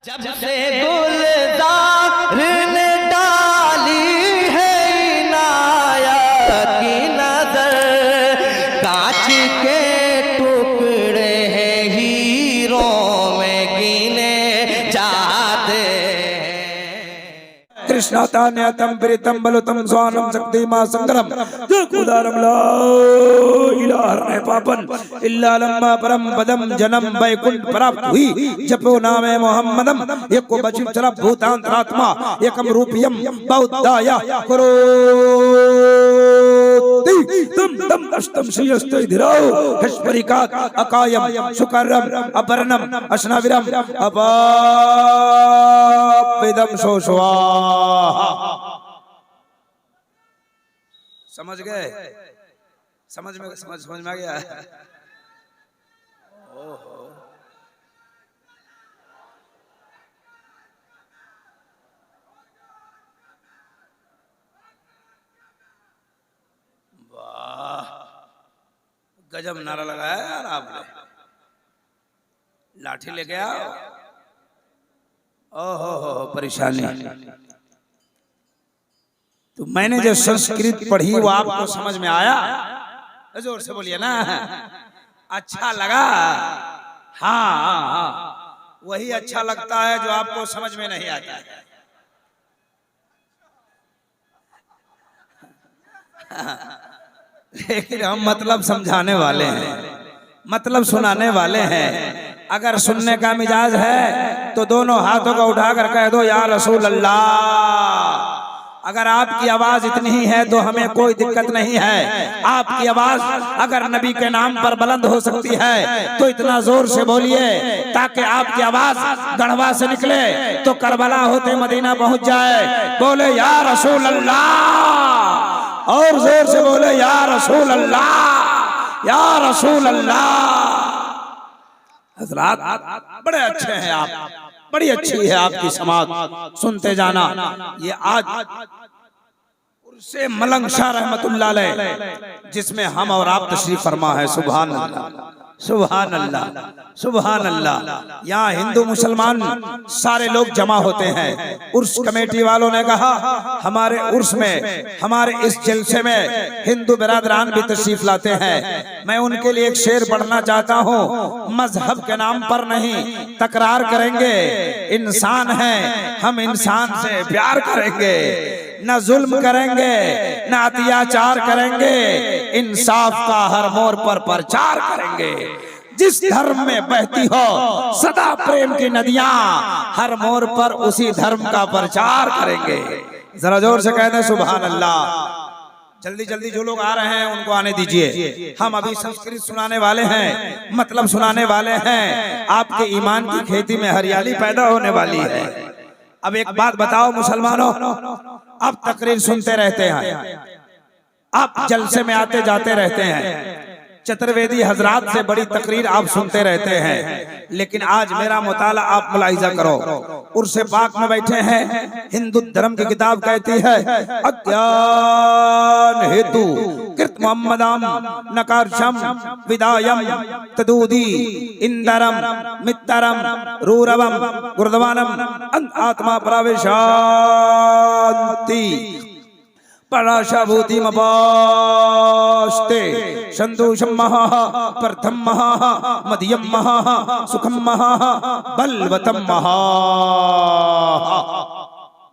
जब से गुलजार ने डाली है इनायत की नजर, कांच के टुकड़े हैं हीरों में गिने जाते। कृष्णातान्यतम प्रीतम बलुतम स्वानम शक्तिमा संगरम उदारम ला इलाहा पापन इल्ला लम्मा परम पदम जन्म वैकुंठ प्राप्त हुई जपो नामे मोहम्मदम एको बचिम चला भूतांतरात्मा एकम रूपियम बौद्धाया करोति तम तम अष्टम श्रीयस्ते धीराओ हस्परिका अकायम सुकरम अपरनम अशनाविरम अपाविदम सोशवा। समझ गए? समझ में आ गया? ओहो, वाह, गजब नारा लगाया यार आपने। लाठी लेके आओ। ओहो परेशानी। तो मैंने जो संस्कृत पढ़ी वो आपको समझ में आया? जोर से बोलिए ना। अच्छा लगा? हाँ, वही अच्छा लगता है जो आपको समझ में नहीं आता है। लेकिन हम मतलब समझाने वाले हैं, मतलब सुनाने वाले हैं। अगर सुनने का मिजाज है तो दोनों हाथों को उठाकर कह दो या रसूल अल्लाह। अगर आपकी आवाज इतनी ही है तो हमें कोई दिक्कत नहीं है। आपकी आवाज अगर नबी के नाम पर बुलंद हो सकती है तो इतना जोर से बोलिए ताकि आपकी आवाज गढ़वा से निकले तो करबला होते मदीना पहुंच जाए। बोले या रसूल अल्लाह, और जोर से बोले या रसूल अल्लाह, या रसूल अल्लाह। हज़रात बड़े अच्छे हैं आप, बड़ी अच्छी है आपकी समाज, सुनते जाना। ये आज उर्से मलंग शाह रहमतुल्लाह अलैह जिसमें हम और आप तशरीफ फरमा है। सुभान अल्लाह, सुभान अल्लाह, सुभान अल्लाह। यहाँ हिंदू मुसलमान सारे लोग जमा होते हैं। उर्स कमेटी वालों ने कहा हमारे उर्स में, हमारे इस जलसे में हिंदू बिरादरान भी तशरीफ लाते हैं। मैं उनके लिए एक शेर पढ़ना चाहता हूँ। मजहब के नाम पर नहीं, तकरार करेंगे। इंसान है, हम इंसान से प्यार करेंगे। न जुल्म करेंगे, न अत्याचार करेंगे। इंसाफ का हर मोड़ पर प्रचार करेंगे। जिस धर्म में बहती हो सदा प्रेम की नदियां, हर मोड़ पर उसी धर्म का प्रचार करेंगे। जरा जोर से कह दें सुभान अल्लाह। जल्दी जल्दी जो लोग आ रहे हैं उनको आने दीजिए। हम अभी संस्कृत सुनाने वाले हैं, मतलब सुनाने वाले हैं। आपके ईमान की खेती में हरियाली पैदा होने वाली है। अब एक बात बताओ मुसलमानों, आप तकरीर सुनते रहते हैं, आप जलसे में आते जाते रहते हैं, चतुर्वेदी हजरात से बड़ी तकरीर आप सुनते रहते हैं। लेकिन आज मेरा मुताला आप मुलाहिजा करो। उर्से पाक में बैठे हैं, हिंदू धर्म की किताब कहती है अज्ञान हेतु कृत मोहम्मदम नकारशम विदायम तदूदी इंदरम मित्तरम रूरवम गुरुद्वानम आत्मा प्रवेशांति पराशाभूति मपास्ते संतोषम महा प्रथम महा मध्यम महा सुखम महा बलवतम महा।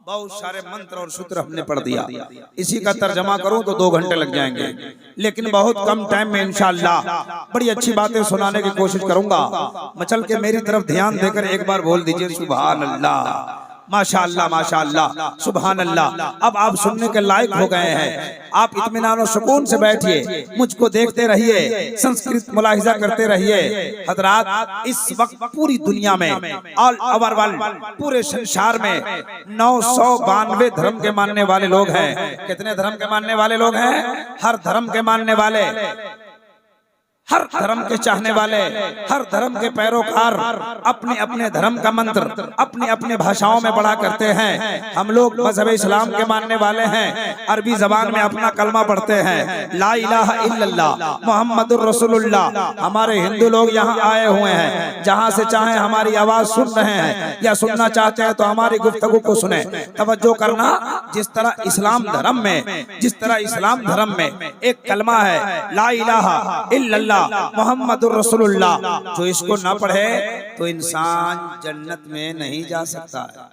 बहुत सारे मंत्र और सूत्र हमने पढ़ दिया। इसी का तर्जमा करूं तो 2 घंटे लग जाएंगे, लेकिन बहुत कम टाइम में इंशाअल्लाह बड़ी अच्छी बातें सुनाने की कोशिश करूंगा। मचल के मेरी तरफ ध्यान देकर एक बार बोल दीजिए सुभान अल्लाह, माशाअल्लाह, माशाअल्लाह, सुभान अल्लाह। अब आप सुनने के लायक हो गए हैं। आप इत्मीनान और सुकून से बैठिए, मुझको देखते रहिए, संस्कृत मुलाहिजा करते रहिए। हजरात, इस वक्त पूरी दुनिया में, ऑल ओवर वर्ल्ड, पूरे संसार में 992 धर्म के मानने वाले लोग हैं। कितने धर्म के मानने वाले लोग हैं? हर धर्म के मानने वाले, हर धर्म के चाहने वाले, हर धर्म के पैरोकार अपने अपने धर्म का मंत्र अपने अपने भाषाओं में पढ़ा करते हैं। हम लोग मजहब इस्लाम के मानने वाले हैं, अरबी जबान में अपना कलमा पढ़ते हैं, ला इलाहा इल्लल्लाह मुहम्मदुर रसूलुल्लाह। हमारे हिंदू लोग यहाँ आए हुए हैं, जहाँ से चाहे हमारी आवाज सुन रहे हैं या सुनना चाहते हैं तो हमारी गुफ्तगू को सुने। तवज्जो करना, जिस तरह इस्लाम धर्म में एक कलमा है ला इलाहा इल्लल्लाह मुहम्मदुर रसूलुल्लाह, जो इसको ना पढ़े तो इंसान जन्नत में नहीं जा सकता है।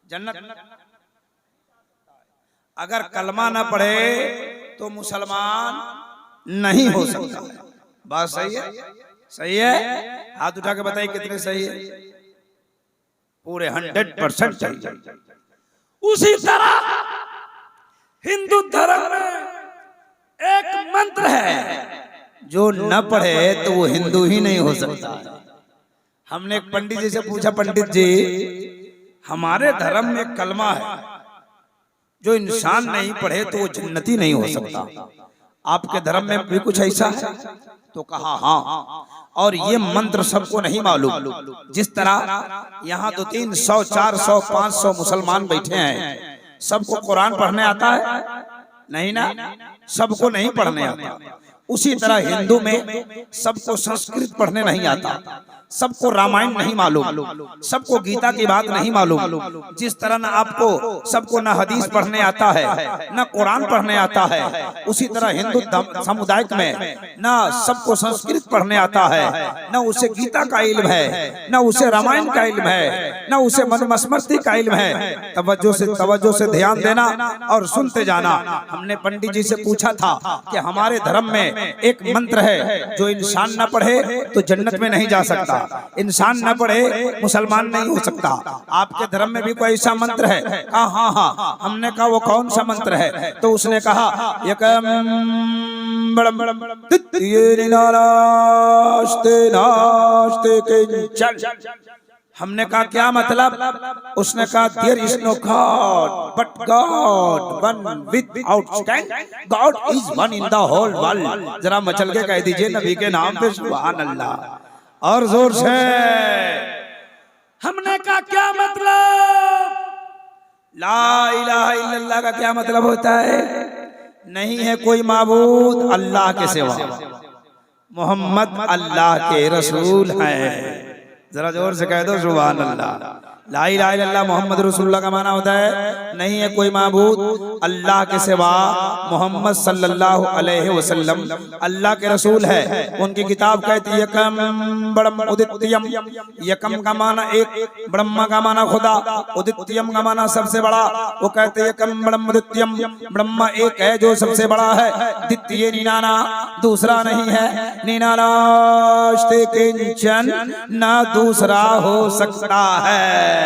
जन्नत अगर कलमा ना पढ़े तो मुसलमान नहीं हो सकता है। बात सही है? सही है? हाथ उठा के बताइए कितने सही है? पूरे 100% सही। उसी तरह हिंदू धर्म में एक मंत्र है, जो न पढ़े तो वो हिंदू ही नहीं हो सकता। हमने एक पंडित जी से पूछा, पंडित जी हमारे धर्म में एक कलमा है, जो इंसान नहीं पढ़े तो वो जन्नती नहीं हो सकता, आपके धर्म में भी कुछ ऐसा है? तो कहा हाँ, और ये मंत्र सबको नहीं मालूम। जिस तरह यहाँ 200, 300, 400, 500 मुसलमान बैठे हैं, सबको कुरान पढ़ने आता है? नहीं ना, सबको नहीं पढ़ने आता। उसी तरह हिंदू में सबको संस्कृत पढ़ने नहीं आता, सबको रामायण नहीं मालूम, सबको गीता की बात नहीं मालूम। जिस तरह ना आपको सबको ना हदीस पढ़ने आता है, ना कुरान पढ़ने आता है, उसी तरह हिंदू समुदाय में ना सबको संस्कृत पढ़ने आता है, ना उसे गीता का इल्म है, ना उसे रामायण का इल्म है, ना उसे मनुस्मृति का इल्म है। तवज्जो से ध्यान देना और सुनते जाना। हमने पंडित जी से पूछा था कि हमारे धर्म में एक मंत्र है, जो इंसान न पढ़े तो जन्नत में नहीं जा सकता, इंसान न पढ़े मुसलमान नहीं हो सकता। आपके धर्म में भी कोई ऐसा मंत्र है? कहा हाँ हाँ। हमने कहा वो कौन सा मंत्र है? तो उसने कहा हमने कहा क्या मतलब? उसने कहा there is no god but god one without stand, god is one in the whole world. जरा मचल के कह दीजिए नबी के नाम पे सुभान अल्लाह और जोर से। हमने कहा क्या मतलब? ला इलाहा इल्लल्लाह का क्या मतलब होता है? नहीं है कोई माबूद अल्लाह के सिवा, मोहम्मद अल्लाह के रसूल हैं। जरा जोर से कह दो सुभान अल्लाह। ला इलाहा इल्लल्लाह मोहम्मद रसूलुल्लाह का माना होता है नहीं है कोई माबूद अल्लाह के सिवा, मोहम्मद सल्लल्लाहु अलैहि वसल्लम अल्लाह के रसूल है। उनकी किताब कहती है यकम ब्रह्म उदित्यम, यकम का माना एक, ब्रह्मा का माना खुदा, उदित्यम का माना सबसे बड़ा। वो कहते हैं यकम ब्रह्म उदित्यम, ब्रह्मा एक है जो सबसे बड़ा है, द्वितीय निनाना दूसरा नहीं है, निनानास्ते किंचन ना दूसरा हो सकता है।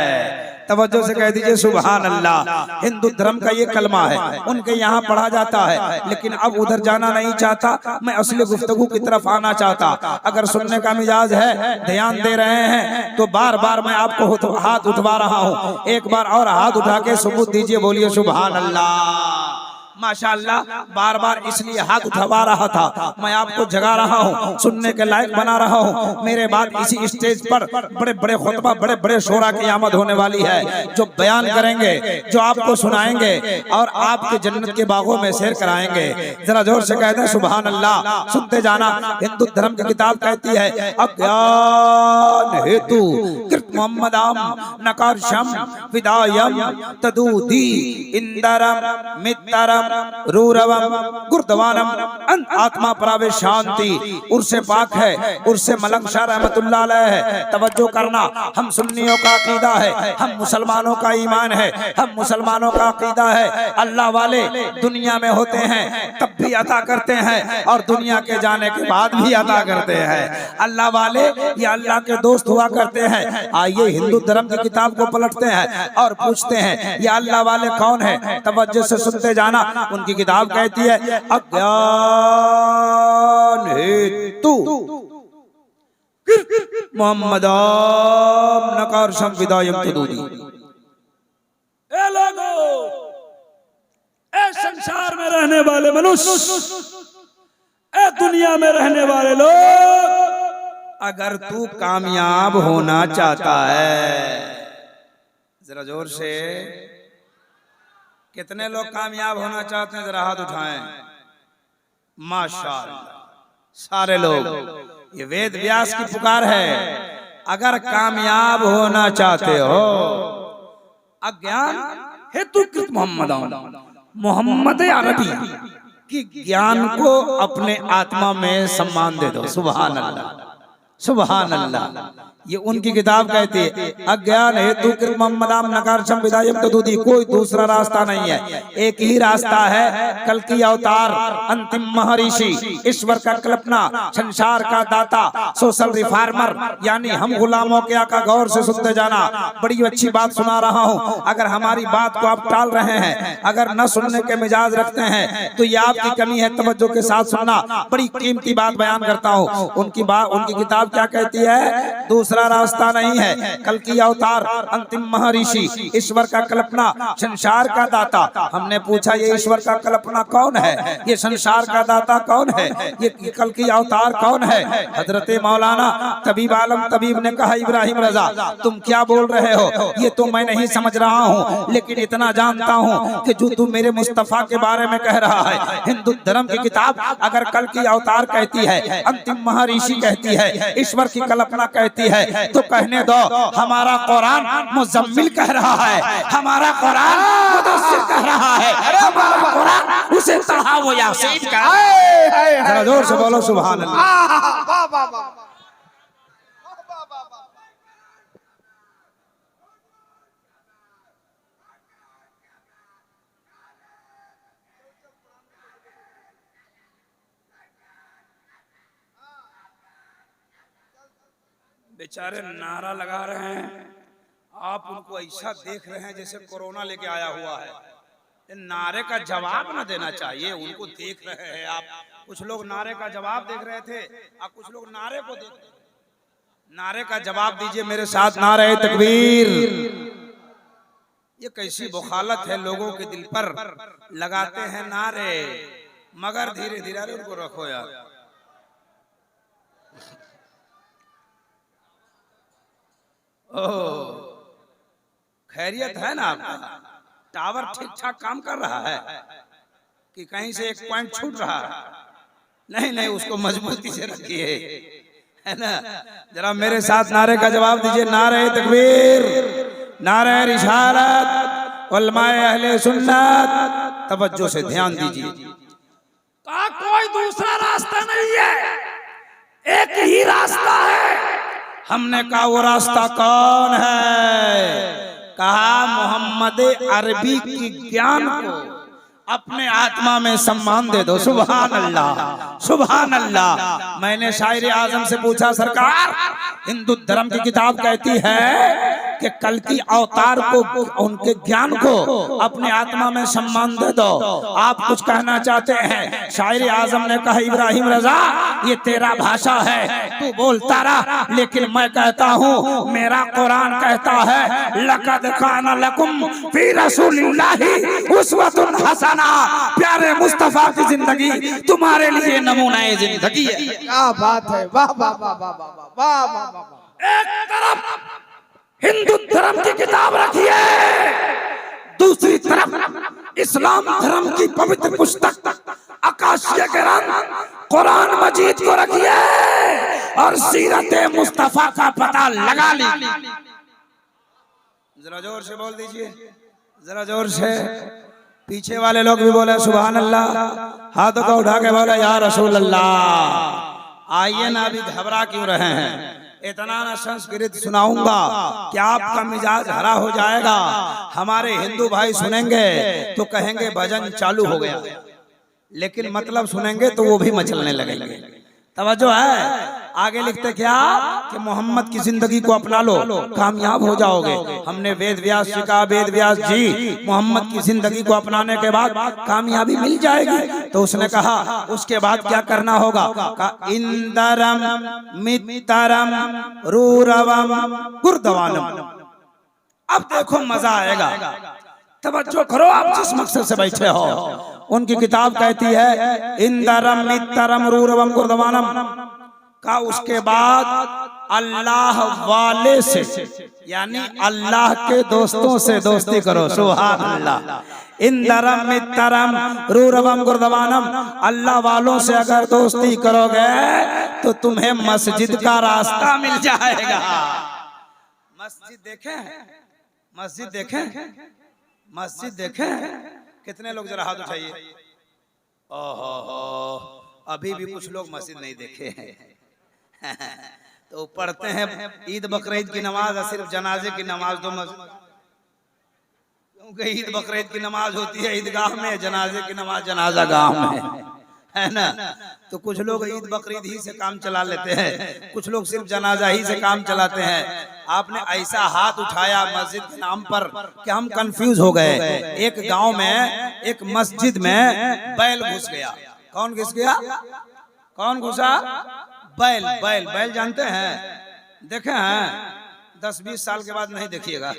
तवज्जो से कह दीजिए सुभान अल्लाह। हिंदू धर्म का ये कलमा है, उनके यहाँ पढ़ा जाता है, लेकिन अब उधर जाना नहीं चाहता। मैं असली गुफ्तगू की तरफ आना चाहता। अगर सुनने का मिजाज है, ध्यान दे रहे हैं, तो बार बार मैं आपको हाथ उठवा रहा हूँ। एक बार और हाथ उठा के सबूत दीजिए, बोलिए सुभान अल्लाह। माशाअल्लाह, बार बार इसलिए हाथ उठवा रहा था, मैं आपको जगा रहा हूँ, सुनने के लायक बना रहा हूँ। मेरे बाद इसी स्टेज पर बड़े बड़े खुतबा, बड़े बड़े शोरा की आमद होने वाली है, जो बयान करेंगे, जो आपको सुनाएंगे और आपके जन्नत के बागों में सैर कराएंगे। जरा जोर से कहते हैं सुभान अल्लाह। सुनते जाना। हिंदू धर्म की किताब कहती है अज्ञान हेतु कृत मोहम्मदाम नकारशम विदायम तदूदी इंदरम मित्रम रूरवम गुरदवानम अंत आत्मा प्रवेश शांति। उर्से पाक है, उर्से मलंग शाह रहमतुल्लाह अलैह है। तवज्जो करना, हम सुन्नियों का अकीदा है, हम मुसलमानों का ईमान है, हम मुसलमानों का अकीदा है। अल्लाह वाले दुनिया में होते हैं तब भी अता करते हैं और दुनिया के जाने के बाद भी अता करते हैं। अल्लाह वाले ये अल्लाह के दोस्त हुआ करते हैं। आइए हिंदू धर्म की किताब को पलटते हैं और पूछते हैं ये अल्लाह वाले कौन है। तवज्जो से सुनते जाना। उनकी किताब कहती है अज्ञान हेतु मोहम्मदाम नकारशम विदायम तदूदी। ए लोगों, ए संसार में रहने वाले मनुष्य, ए दुनिया में रहने वाले लोग, अगर तू कामयाब होना चाहता है, जरा जोर से, कितने लोग कामयाब होना चाहते हैं जरा हाथ उठाएं। माशाअल्लाह सारे लोग। ये वेद व्यास की पुकार है। अगर कामयाब होना चाहते हो, अज्ञान हेतु कृत मोहम्मद अरबी कि ज्ञान को अपने आत्मा में सम्मान दे दो। सुभान अल्लाह, सुभान अल्लाह। ये उनकी किताब कहती है, अज्ञान हेतु कृत मोहम्मदाम नकारशम विदायम तदुदी, कोई दूसरा रास्ता नहीं है, एक ही रास्ता है, कल की अवतार, अंतिम महर्षि, ईश्वर का कल्पना, संसार का दाता, सोशल रिफॉर्मर, यानी हम गुलामों के आका। गौर से सुनते जाना, बड़ी अच्छी बात सुना रहा हूँ। अगर हमारी बात को आप टाल रहे हैं, अगर न सुनने के मिजाज रखते हैं, तो ये आपकी कमी है। तवज्जो के साथ सुनना, बड़ी कीमती बात बयान करता हूँ। उनकी किताब क्या कहती है? दूसरा रास्ता नहीं है, कल की अवतार, अंतिम महर्षि, ईश्वर का कल्पना, संसार का दाता। हमने पूछा ये ईश्वर का कल्पना कौन है, ये संसार का दाता कौन है, ये कल की अवतार कौन है? हजरत मौलाना तबीब आलम तबीब ने कहा, इब्राहिम रजा तुम क्या बोल रहे हो, ये तो मैं नहीं समझ रहा हूँ, लेकिन इतना जानता हूँ कि जो तू मेरे मुस्तफा के बारे में कह रहा है, हिंदू धर्म की किताब अगर कल की अवतार कहती है, अंतिम महर्षि कहती है, ईश्वर की कल्पना कहती है, तो कहने दो हमारा कुरान मुजम्मिल कह रहा है, हमारा कुरान मुदस्सिर कह रहा है, हमारा कुरान उसे तढ़ा वो यासीन का। जरा जोर से बोलो सुभान अल्लाह। बेचारे नारा लगा रहे हैं, आप उनको ऐसा देख रहे हैं जैसे कोरोना लेके आया हुआ है। नारे का जवाब न देना चाहिए, उनको देख रहे हैं आप। कुछ लोग नारे का जवाब देख रहे थे और कुछ लोग नारे को देख रहे थे। नारे का जवाब दीजिए मेरे साथ, नारे तकबीर। ये कैसी बुखालत है, लोगों के दिल पर लगाते हैं नारे, मगर धीरे धीरे उनको रखो यार। खैरियत है ना आपका? टावर ठीक ठाक काम कर रहा है कि कहीं से एक पॉइंट छूट रहा है? नहीं नहीं, उसको मजबूती से रखिए, है ना। जरा मेरे साथ नारे का जवाब दीजिए, नारे तकबीर, नारे रिसालत, उलमाए अहले सुन्नत। तवज्जो से ध्यान दीजिए। का कोई दूसरा रास्ता नहीं है, एक ही रास्ता है। हमने कहा वो रास्ता कौन है? कहा मोहम्मद अरबी की ज्ञान को अपने आत्मा में सम्मान दे दो। सुभान अल्लाह, सुभान अल्लाह। मैंने शायर आजम से पूछा, सरकार हिंदू धर्म की किताब कहती है कि कल की अवतार को, उनके ज्ञान को अपने आत्मा में सम्मान दे दो, आप कुछ कहना चाहते हैं? शायर आजम ने कहा, इब्राहिम रजा ये तेरा भाषा है, तू बोलता रहा, लेकिन मैं कहता हूँ मेरा कुरान कहता है, लक़द काना लकुम फी रसूलिल्लाहि उस्वतुन हसना। प्यारे मुस्तफा की जिंदगी तुम्हारे लिए नमूनाए जिंदगी है। क्या बात है, वाह वाह वाह वाह वाह वाह वाह। एक तरफ हिंदू धर्म की किताब रखिए, दूसरी तरफ इस्लाम धर्म की पवित्र पुस्तक आकाशीय ग्रंथ कुरान मजीद को रखिए और सीरत मुस्तफा का पता लगा लीजिए। जरा जोर से बोल दीजिए, जरा जोर से। पीछे वाले लोग भी बोले सुभान अल्लाह, हाथों को उठा के बोले या रसूल अल्लाह। आइए ना, अभी घबरा क्यों रहे हैं? इतना ना संस्कृत सुनाऊंगा कि आपका मिजाज हरा हो जाएगा। हमारे हिंदू भाई सुनेंगे तो कहेंगे भजन चालू हो गया, लेकिन मतलब सुनेंगे तो वो भी मचलने लगेंगे। तवज्जो है। आगे लिखते क्या कि मोहम्मद की जिंदगी को अपना लो, कामयाब हो जाओगे। हमने वेद व्यास जी का, वेद व्यास जी मोहम्मद की जिंदगी को अपनाने के बाद कामयाबी मिल जाएगी। तो उसने कहा उसके बाद क्या करना होगा? इंदरम मित्रम रूरवम गुरदवानम। अब देखो मजा आएगा। तवज्जो करो, आप जिस मकसद से बैठे हो। उनकी किताब कहती है इंदरम मित्रम रूरवम गुरदवानम का, उसके बाद अल्लाह वाले से यानी अल्लाह के दोस्तों से दोस्ती करो। सुभान अल्लाह। इंदरम मित्रम रूरवम गुरदवानम, अल्लाह वालों से अगर दोस्ती करोगे तो तुम्हें मस्जिद का रास्ता मिल जाएगा। मस्जिद देखें, मस्जिद देखें, मस्जिद देखें। कितने लोग जरा हाथ उठाइए। ओहो, अभी भी कुछ लोग मस्जिद नहीं देखे हैं। तो पढ़ते हैं ईद बकरीद की नमाज और सिर्फ जनाजे की नमाज दो मस्जिद, क्योंकि ईद बकरीद की नमाज होती है ईदगाह में, जनाजे की नमाज जनाजा गांव में, है ना। तो कुछ लोग ईद बकरीद ही से काम चला लेते हैं, कुछ लोग सिर्फ जनाजा ही से काम चलाते हैं। आपने ऐसा हाथ उठाया मस्जिद के नाम पर कि हम कंफ्यूज हो गए। एक गांव में एक मस्जिद में बैल घुस गया। कौन घुस गया? कौन घुसा? बैल। बैल, बैल जानते हैं? देखे हैं? 10-20 साल के बाद नहीं देखिएगा,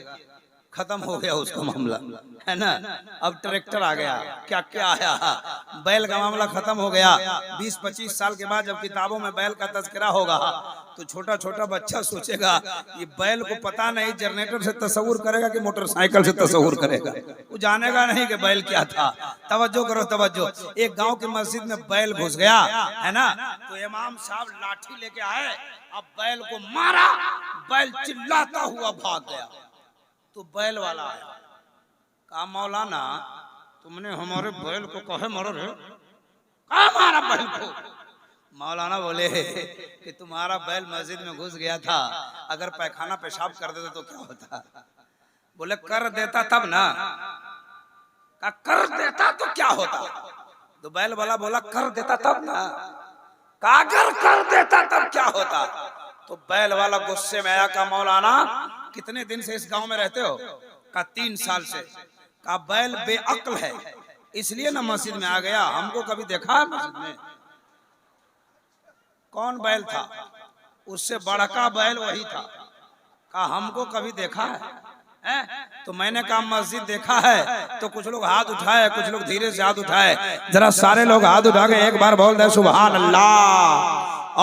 खत्म हो गया उसका मामला, है ना। अब ट्रैक्टर आ गया, क्या क्या आया, बैल का मामला खत्म हो गया। 20-25 साल के बाद जब किताबों में बैल का तज़किरा होगा तो छोटा छोटा बच्चा सोचेगा ये बैल को पता नहीं जनरेटर से तस्वुर करेगा कि मोटरसाइकिल से तस्वुर करेगा, वो जानेगा नहीं कि बैल क्या था। तवज्जो करो, तवज्जो। एक गांव की मस्जिद में बैल घुस गया, है ना। तो इमाम साहब लाठी लेके आए, अब बैल को मारा, बैल चिल्लाता हुआ भाग गया। तो बैल वाला आया, कहा मौलाना तुमने हमारे बैल को कहे मारा रे? कहा मारा बैल को? मौलाना बोले कि तुम्हारा बैल मस्जिद में घुस गया था, अगर पैखाना पेशाब कर देता तो क्या होता? बोले कर देता तब ना। कहा कर देता तो क्या होता? तो बैल वाला बोला कर देता तब ना। कहा अगर कर देता तब क्या होता? तो बैल वाला गुस्से में आया, का मौलाना कितने दिन से इस गांव में रहते हो? का 3 साल से। का बैल बेअक्ल है इसलिए ना मस्जिद में आ गया, हमको कभी देखा है मस्जिद में? कौन बैल था? उससे बड़का बैल वही था। का हमको कभी देखा है? तो मैंने कहा मस्जिद देखा है। तो कुछ लोग हाथ उठाए, कुछ लोग धीरे से हाथ उठाए। जरा सारे लोग हाथ उठा के एक बार बोल दे सुभान अल्लाह,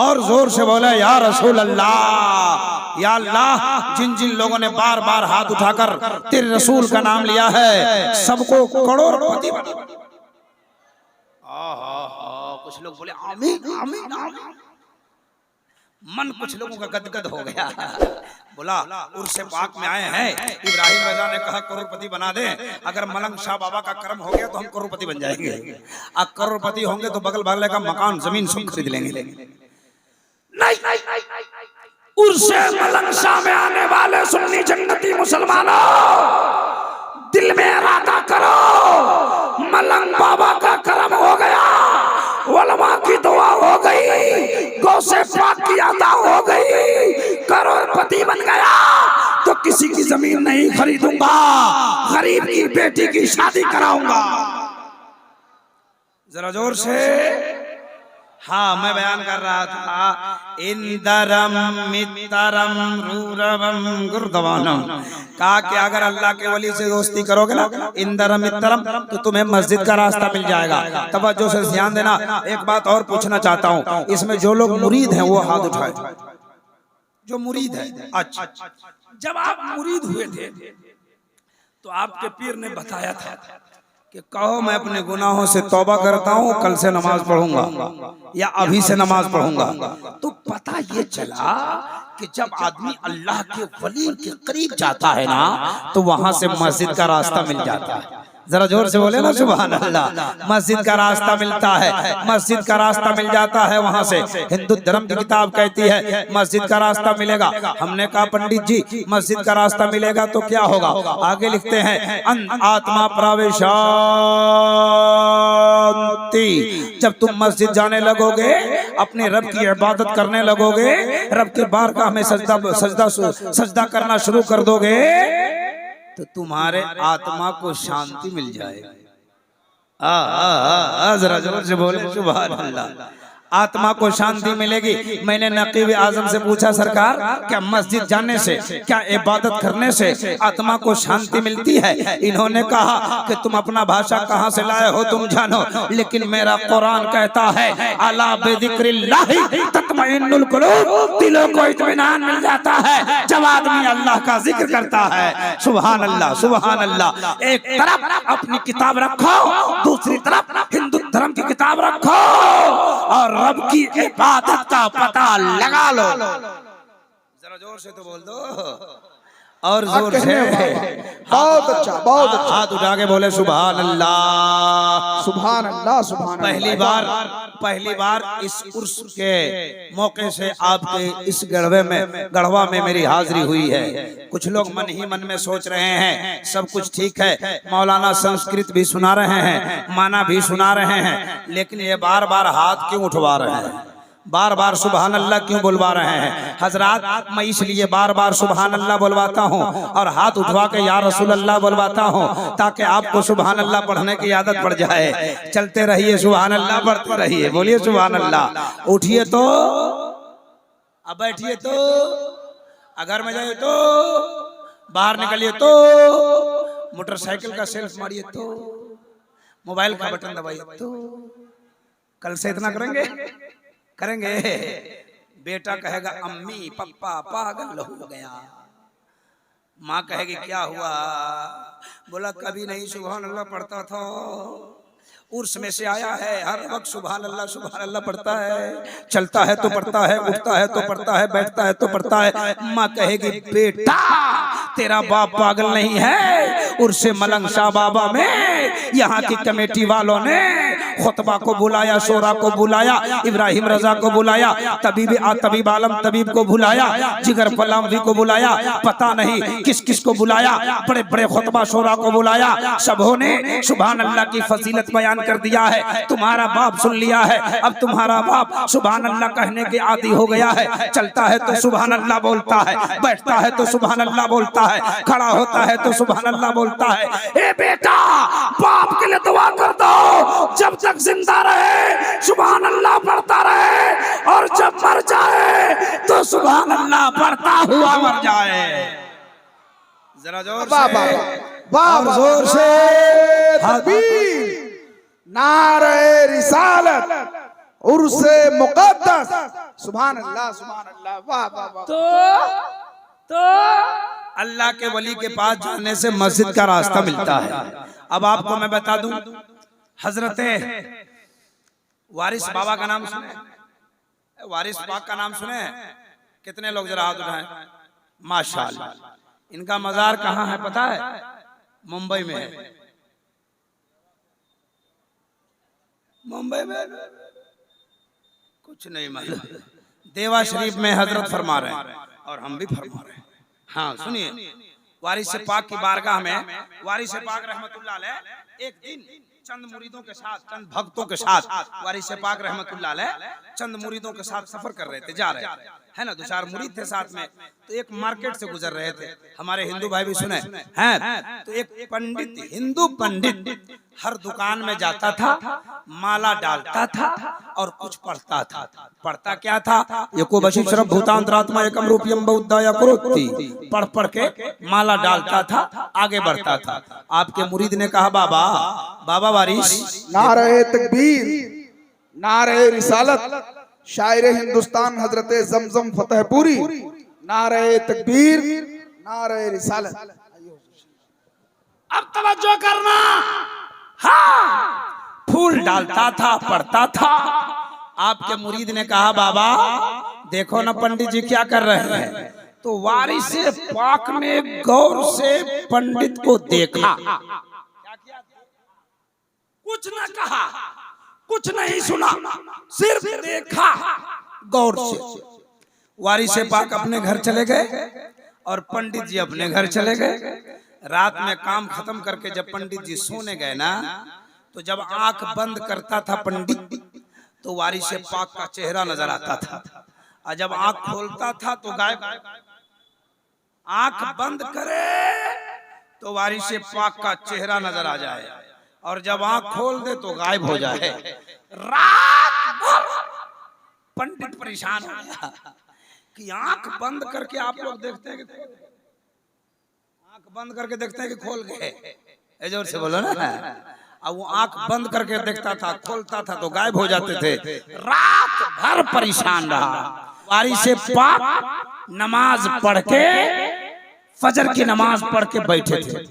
और जोर से बोले या रसूल अल्लाह। या अल्लाह, जिन जिन लोगों ने बार बार हाथ उठाकर तेरे रसूल का नाम लिया है सबको करोड़पति बना। कुछ लोग बोले आमीन आमीन आमीन। मन कुछ लोगों का गदगद हो गया। बोला उर्से पाक में आए हैं, इब्राहिम रजा ने कहा करोड़पति बना दे। अगर मलंग शाह बाबा का कर्म हो गया तो हम करोड़पति बन जाएंगे। अब करोड़पति होंगे तो बगल बगल का मकान जमीन सब खरीद लेंगे। नहीं, उर्से मलंग शाह में आने वाले सुन्नी जन्नती मुसलमानों, दिल में इरादा करो, मलंग बाबा का कर्म हो गया, उलमा की दुआ हो गई, गौसे पाक की अता हो गई, करोड़पति बन गया तो किसी की जमीन नहीं खरीदूंगा, गरीब की बेटी की शादी कराऊंगा। जरा जोर से। हाँ, मैं बयान कर रहा था इंदरम मित्रम रूरवम गुरदवानम, कहा कि अगर अल्लाह के वली से दोस्ती करोगे ना इंदरम मित्रम तो तुम्हें मस्जिद का रास्ता मिल जाएगा। तवज्जो से ध्यान देना। एक बात और पूछना चाहता हूँ, इसमें जो लोग मुरीद हैं वो हाथ उठाए। जो मुरीद है, अच्छा, जब आप मुरीद हुए थे तो आपके पीर ने बताया था कि कहो मैं अपने गुनाहों से तौबा करता हूँ, कल से नमाज पढ़ूंगा या अभी से नमाज पढ़ूंगा। तो पता ये चला कि जब आदमी अल्लाह के वली के करीब जाता है ना तो वहां से मस्जिद का रास्ता मिल जाता है। जरा जोर से बोले ना सुभान अल्लाह। मस्जिद का रास्ता मिलता है, मस्जिद का रास्ता मिल जाता है वहां से। हिंदू धर्म की किताब कहती है मस्जिद का रास्ता मिलेगा। हमने कहा पंडित जी मस्जिद का रास्ता मिलेगा तो क्या होगा? आगे लिखते हैं आत्मा प्रवेशांति। जब तुम मस्जिद जाने लगोगे, अपने रब की इबादत करने लगोगे, रब के बारगाह में सजदा करना शुरू कर दोगे तो तुम्हारे आत्मा को शांति मिल जाएगी। जरा जोर से बोले सुभान अल्लाह। आत्मा को शांति मिलेगी। मैंने नकीब आजम से पूछा, सरकार क्या मस्जिद जाने से, क्या इबादत करने से आत्मा को शांति मिलती है? इन्होंने कहा कि तुम अपना भाषा कहाँ से लाए हो तुम जानो, लेकिन मेरा कुरान कहता है अला बिज़िक्रिल्लाहि तत्मइन्नुल कुलूब, दिलों को इत्मीनान मिल जाता है जब आदमी अल्लाह का जिक्र करता है। सुभान अल्लाह, सुभान अल्लाह। एक तरफ अपनी किताब रखो, दूसरी तरफ हिंदू धर्म की किताब रखो और रब की इबादत का पता लगा लो। जरा जोर से तो बोल दो, और जोर से। बहुत अच्छा, बहुत अच्छा। हाथ उठा के बोले सुभान अल्लाह, सुभान अल्लाह, सुभान अल्लाह। पहली बार इस उर्स के मौके से आपके इस गढ़वा में मेरी हाजिरी हुई है। कुछ लोग मन ही मन में सोच रहे हैं सब कुछ ठीक है, मौलाना संस्कृत भी सुना रहे हैं, माना भी सुना रहे हैं, लेकिन ये बार बार हाथ क्यों उठवा रहे हैं, बार बार सुभान अल्लाह क्यों बुलवा रहे हैं? हजरात, मैं इसलिए बार बार सुभान अल्लाह बुलवाता हूँ और हाथ उठवा के या रसूल अल्लाह बुलवाता हूँ ताकि आपको सुभान अल्लाह पढ़ने की आदत पड़ जाए। चलते रहिए, सुभान अल्लाह पढ़ते रहिए, बोलिए सुभान अल्लाह। उठिए तो, अब बैठिए तो, अगर में जाइए तो, बाहर निकलिए तो, मोटरसाइकिल का सेल्फ मारिए तो, मोबाइल का बटन दबाइए तो। कल से इतना करेंगे। बेटा कहेगा अम्मी पप्पा पागल हो गया, माँ कहेगी क्या हुआ, बोला कभी नहीं सुभान अल्लाह पढ़ता था, उर्स में से आया है, हर वक्त सुभान अल्लाह पढ़ता है, चलता है तो पढ़ता है, उठता है तो पढ़ता है, बैठता है तो पढ़ता है। माँ कहेगी बेटा तेरा बाप पागल नहीं है, उर्स मलंग शाह बाबा में यहाँ की कमेटी वालों ने खुतबा को बुलाया, शोरा को बुलाया, इब्राहिम रजा को बुलाया, तबीब आलम तबीब को बुलाया, जिगर फलामवी को बुलाया, पता नहीं किस किस को बुलाया, बड़े बड़े खुतबा शोरा को बुलाया। सबों ने सुभान अल्लाह की फजीलत बयान कर दिया है। तुम्हारा बाप सुन लिया है, अब तुम्हारा बाप सुभान अल्लाह कहने के आदी हो गया है। चलता है तो सुभान अल्लाह बोलता है, बैठता है तो सुभान अल्लाह बोलता है, खड़ा होता है तो सुभान अल्लाह बोलता है। ए बेटा, बाप के लिए दुआ कर दो, जब तक जिंदा रहे सुभान अल्लाह पढ़ता रहे, और जब मर जाए तो सुभान अल्लाह पढ़ता हुआ मर जाए। जरा जोर से, जोर से तकबीर, नारे रिसालत, उर्से मुक़द्दस, सुभान अल्लाह, सुभान अल्लाह। वाह वाह वाह। तो अल्लाह के वली के पास जाने से मस्जिद का रास्ता मिलता है। अब आपको मैं बता दूं, हजरत वारिस बाबा का नाम सुने, वारिस पाक का नाम सुने? कितने लोग जरा हाथ उठाएं? माशाअल्लाह। इनका मजार कहाँ है पता है? मुंबई में है। मुंबई में कुछ नहीं मालूम, देवा शरीफ में हजरत फरमा रहे हैं और हम भी फरमा रहे हैं। हाँ सुनिए, वारिस पाक की बारगाह में वारिस पाक रहमतुल्लाह अलैह एक दिन चंद मुरीदों के साथ, चंद भक्तों के साथ, वारिस पाक रहमतुल्लाह अलैह चंद मुरीदों के साथ सफर कर रहे थे, जा रहे थे, है ना, 2-4 मुरीद थे साथ में। तो एक मार्केट से गुजर रहे थे, हमारे हिंदू भाई भी सुने हैं। तो एक पंडित, हिंदू पंडित हर दुकान में जाता था, माला डालता था और कुछ पढ़ता था। पढ़ता क्या था? एको बशी शरब भूतांतरात्मा एकम रूपियम बहुदाया करोति, पढ़ पढ़ के माला डालता था, आगे बढ़ता था। आपके मुरीद ने कहा बाबा वारिस, नारे तकबीर, नारे रिसालत, शायर हिंदुस्तान हजरत जमजम फतेहपुरी, नारे तकबीर, नारे रिसालत। अब तवज्जो करना। हाँ, फूल डालता था, पढ़ता था। आपके मुरीद ने कहा बाबा देखो ना पंडित जी क्या कर रहे हैं। तो वारिस पाक ने गौर से पंडित को देखा, कुछ न कहा, कुछ नहीं सुना, सिर्फ देखा गौर से। वारिस पाक अपने घर चले गए और पंडित जी अपने घर चले गए। रात में काम खत्म करके जब पंडित जी सोने गए ना, तो जब आंख बंद करता था पंडित, तो वारिस पाक का चेहरा नजर आता था, और जब आंख खोलता था तो गायब। आंख बंद करे तो वारिस पाक का चेहरा नजर आ जाए, और जब आंख खोल दे तो गायब हो जाए। रात भर पंडित परेशान हो गया कि आंख बंद करके आप लोग देखते हैं कि आंख बंद करके देखते हैं कि खोल गए, जोर से बोलो ना। अब वो आंख बंद करके देखता था, खोलता था तो गायब हो जाते थे। रात भर परेशान रहा। वारी से पाक नमाज पढ़ के फजर की नमाज पढ़ के बैठे थे।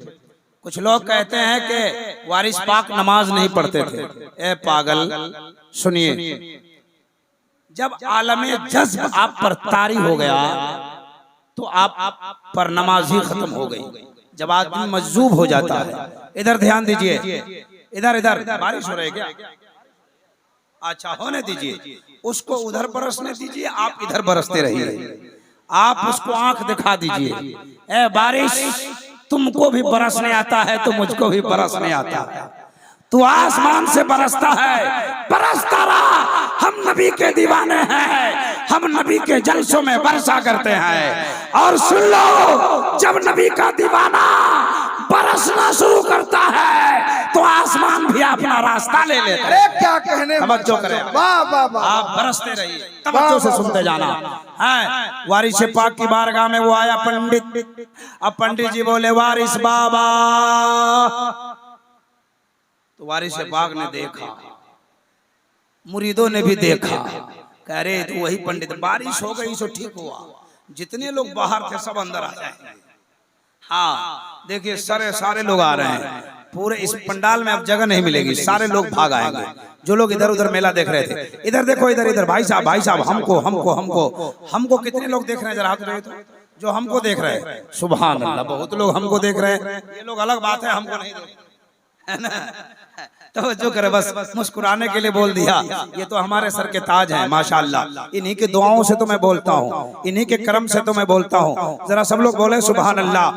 कुछ लोग कहते हैं कि वारिस पाक नमाज नहीं पढ़ते थे। ए पागल, सुनिए, जब आलमे जज्ब आप पर तारी हो गया तो आप पर नमाज ही खत्म हो गई। जब आदमी मजजूब हो जाता है, इधर ध्यान दीजिए, इधर इधर बारिश हो रही है क्या? अच्छा, होने दीजिए, उसको उधर बरसने दीजिए, आप इधर बरसते रहिए। आप उसको आंख दिखा दीजिए, ए बारिश, तुमको भी बरसने आता है तो मुझको भी बरसने आता है। तू आसमान से बरसता है, बरसता रहा। हम नबी के दीवाने हैं, हम नबी के जलसों में बरसा करते हैं। और सुन लो, जब नबी का दीवाना बरसना शुरू करता है तो आसमान भी अपना रास्ता ले लेता है। क्या कहने, तवज्जो करें, वाह वाह वाह, आप बरसते रहिए, तवज्जो से सुनते जाना है। वारिस पाक की बारगाह में वो आया पंडित। अब पंडित जी बोले, वारिस बाबा। तो वारिस पाक ने देखा, मुरीदों ने भी देखा, कह रहे तो वही पंडित। बारिश हो गई सो ठीक हुआ, जितने लोग बाहर थे सब अंदर आ जाएंगे। हाँ देखिए, सारे लोग आ रहे हैं। पूरे इस पंडाल में अब जगह नहीं मिलेगी, सारे लोग भाग आएंगे। जो लोग इधर उधर मेला देख रहे थे, इधर देखो, इधर इधर, भाई साहब, हमको कितने लोग देख रहे हैं? जरा हाथ उठाइए तो, जो हमको देख रहे हैं। सुभान अल्लाह, बहुत लोग हमको देख रहे हैं। ये लोग अलग बात है, हमको नहीं देख, है ना? तो जो करे, बस मुस्कुराने के लिए बोल दिया। ये तो हमारे सर के ताज हैं, माशाअल्लाह। इन्हीं के दुआओं से तो मैं बोलता हूँ, इन्हीं के करम से तो मैं बोलता हूँ। जरा सब लोग बोले सुभान अल्लाह।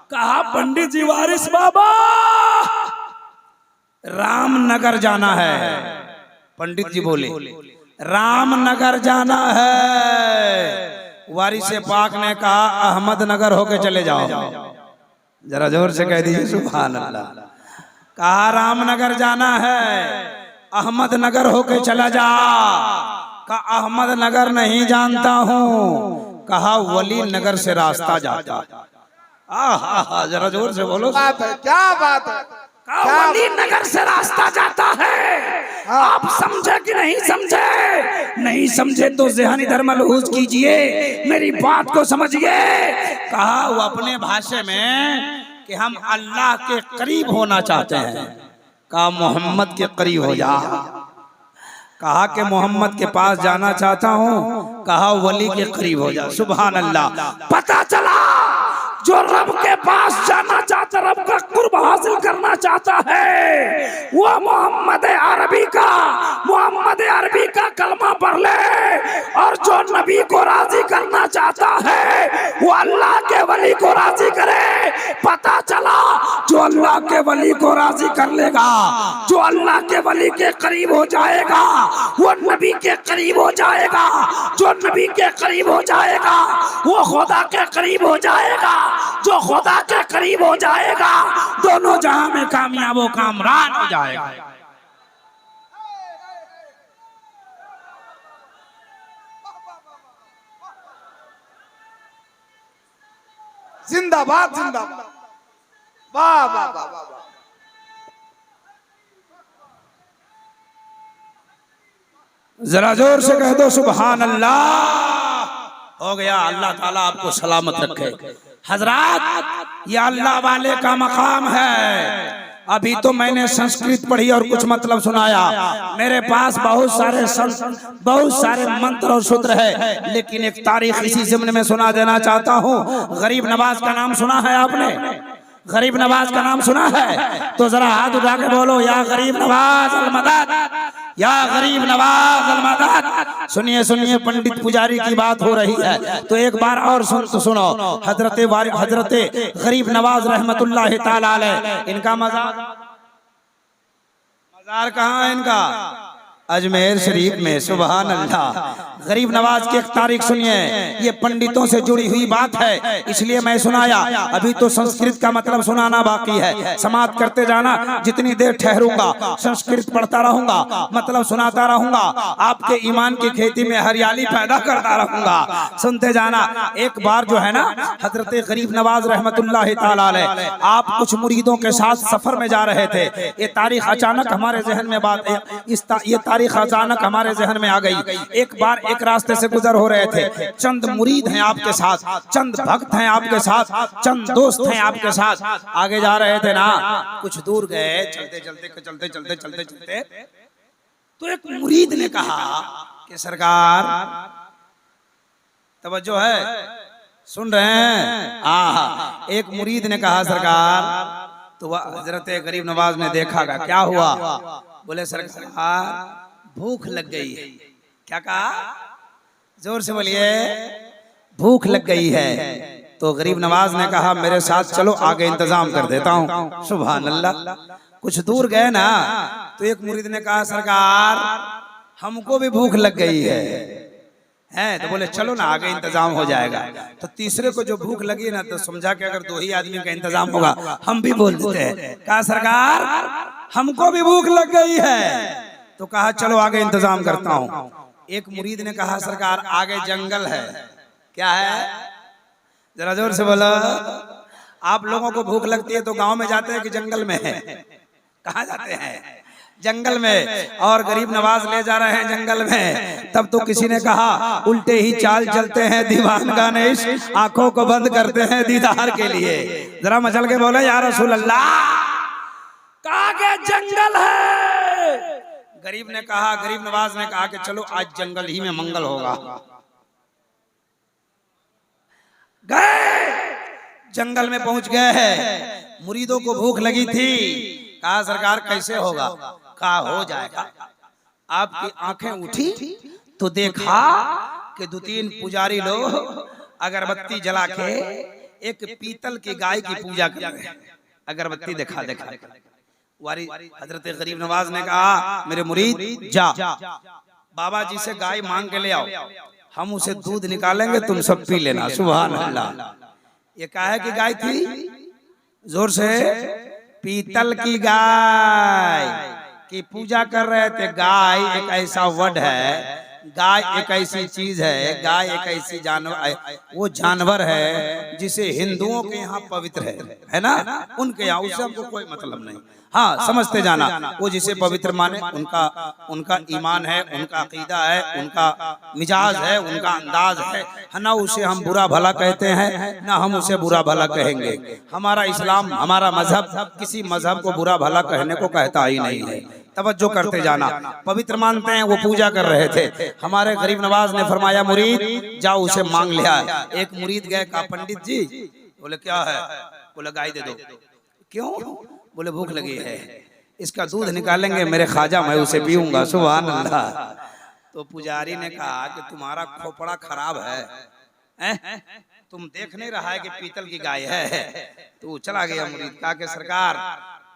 कहा पंडित जी, वारिस बाबा, रामनगर जाना है। पंडित जी बोले, रामनगर जाना है। वारिस पाक ने कहा, अहमदनगर होके चले जाओ। जरा जोर से कह दीजिए सुभान अल्लाह। कहा रामनगर जाना है, अहमदनगर होके चला जा। कहा अहमदनगर नहीं जानता हूँ। कहा वली नगर से रास्ता जाता। जरा जोर से बोलो, बात है, क्या बात है? वली नगर से रास्ता जाता है। आप समझे कि नहीं समझे? नहीं समझे तो ज़हन इधर मलहूज कीजिए, मेरी बात को समझिए। कहा वो अपने भाषा में कि हम अल्लाह के करीब होना चाहते हैं। कहा मोहम्मद के करीब हो जा। कहा कि मोहम्मद के पास जाना चाहता हूँ। कहा वली के करीब हो जा। सुभान अल्लाह। पता चला जो रब के पास जाना चाहता, रब का कुर्ब हासिल करना चाहता है, वो मोहम्मद अरबी का कलमा पढ़ ले। और जो नबी को राजी करना चाहता है वो अल्लाह के वली को राजी करे। पता चला जो अल्लाह के वली को राजी कर लेगा, जो अल्लाह के वली के करीब हो जाएगा, वो नबी के करीब हो जाएगा। जो नबी के करीब हो जाएगा वो खुदा के करीब हो जाएगा। जो खुदा के करीब हो जाएगा दोनों जहां में कामयाब हो, कामरान हो जाएगा। जिंदाबाद, जिंदाबाद, वाह वाह वाह वाह। जरा जोर से कह दो सुभान अल्लाह। हो गया, अल्लाह ताला आपको सलामत रखे। हजरात, ये अल्लाह वाले का मकाम है। अभी तो मैंने संस्कृत पढ़ी और कुछ मतलब सुनाया। मेरे पास बहुत सारे मंत्र और सूत्र है, लेकिन एक तारीख इसी ज़िम्न में सुना देना चाहता हूँ। गरीब नवाज का नाम सुना है आपने? गरीब नवाज का नाम सुना है? तो जरा हाथ उठा के बोलो, या गरीब नवाज अल मदद, या गरीब नवाज अल मदद। सुनिए सुनिए, पंडित पुजारी की बात हो रही है तो एक बार और सुनो। हजरत गरीब नवाज रहमतुल्लाह ताला अलैह, इनका मजार कहाँ है? इनका अजमेर शरीफ में। सुभान अल्लाह। गरीब नवाज की एक तारीख सुनिए, ये पंडितों से जुड़ी हुई बात है इसलिए मैं सुनाया। अभी तो संस्कृत का मतलब सुनाना बाकी है, समाप्त करते जाना। जितनी देर ठहरूंगा संस्कृत पढ़ता रहूंगा, मतलब सुनाता रहूंगा, आपके ईमान की खेती में हरियाली पैदा करता रहूंगा, सुनते जाना। एक बार जो है ना, हजरत गरीब नवाज रहमतुल्लाह ताला अलैह आप कुछ मुरीदों के साथ सफर में जा रहे थे। ये तारीख अचानक हमारे जहन में ये तारीख अचानक हमारे जहन में आ गई। एक बार एक रास्ते से गुजर हो रहे थे, चंद मुरीद हैं आपके साथ, चंद भक्त हैं आपके साथ, चंद दोस्त हैं आपके साथ, आगे जा रहे थे ना। कुछ दूर गए, चलते चलते चलते चलते चलते चलते तो एक मुरीद ने कहा कि सरकार, तवज्जो है, सुन रहे हैं? एक मुरीद ने कहा सरकार, तो वह हजरत गरीब नवाज ने देखा क्या हुआ? बोले सरकार भूख लग गई है। क्या कहा? जोर से बोलिए। भूख लग गई है। तो गरीब नवाज ने कहा मेरे साथ चलो, आगे इंतजाम कर देता हूँ। सुभान अल्लाह। कुछ दूर गए ना, तो एक मुरीद ने कहा सरकार हमको भी भूख लग गई है। तो बोले चलो ना, आगे इंतजाम हो जाएगा। तो तीसरे को जो भूख लगी ना, तो समझा कि अगर 2 ही आदमी का इंतजाम होगा हम भी बोल देते हैं। कहा सरकार हमको भी भूख लग गई है। तो कहा चलो आगे इंतजाम करता हूँ। एक मुरीद ने कहा सरकार आगे जंगल है। क्या है? जरा जोर से बोलो। आप लोगों को भूख लगती है तो गांव में जाते हैं कि जंगल में है? कहाँ जाते हैं? जंगल में। और गरीब नवाज ले जा रहे हैं जंगल में। तब तो किसी ने कहा उल्टे ही चाल चलते हैं दीवान गानेश, आंखों को बंद करते हैं दीदार के लिए। जरा मचल के बोले या रसूल अल्लाह, कहा के जंगल है। गरीब ने कहा, गरीब नवाज ने कहा कि चलो आज जंगल ही में मंगल होगा। गए, जंगल में पहुंच गए हैं। मुरीदों को भूख लगी थी। कहा सरकार कैसे होगा? कहा हो जाएगा। आपकी आंखें उठी तो देखा कि 2-3 पुजारी लोग अगरबत्ती जला के एक पीतल की गाय की पूजा कर रहे हैं। अगरबत्ती दिखा वारी। हजरत गरीब नवाज ने कहा मेरे मुरीद जा बाबा जी से गाय मांग के ले आओ, हम उसे दूध निकालेंगे, तुम सब पी लेना। सुभान अल्लाह। ये काहे की गाय थी? जोर से। पीतल की गाय की पूजा कर रहे थे। गाय एक ऐसा वर्ड है, गाय एक ऐसी चीज है, गाय एक ऐसी जानवर, वो जानवर है जिसे हिंदुओं के यहाँ पवित्र है ना, उनके यहाँ, उससे हमको कोई मतलब नहीं। हाँ समझते जाना, वो जिसे पवित्र माने उनका ईमान है, उनका अकीदा है, उनका मिजाज है, उनका अंदाज है ना। उसे हम बुरा भला कहते हैं ना हम उसे बुरा भला कहेंगे। हमारा इस्लाम, हमारा मजहब किसी मजहब को बुरा भला कहने को कहता ही नहीं है। तवज्जो करते जाना, पवित्र मानते हैं। वो पूजा कर रहे थे। हमारे गरीब नवाज ने फरमाया मुरीद जाओ उसे मांग लिया। एक मुरीद गए, कहा पंडित जी। बोले क्या है? बोले गाय दे दो। क्यों? बोले भूख लगी है, इसका दूध निकालेंगे मेरे ख्वाजा, मैं उसे पीऊंगा। सुभान अल्लाह। तो पुजारी ने कहा कि तुम्हारा खोपड़ा खराब है, तुम देख नहीं रहा है कि पीतल की गाय है? तो चला गया मुरीद, कहा कि सरकार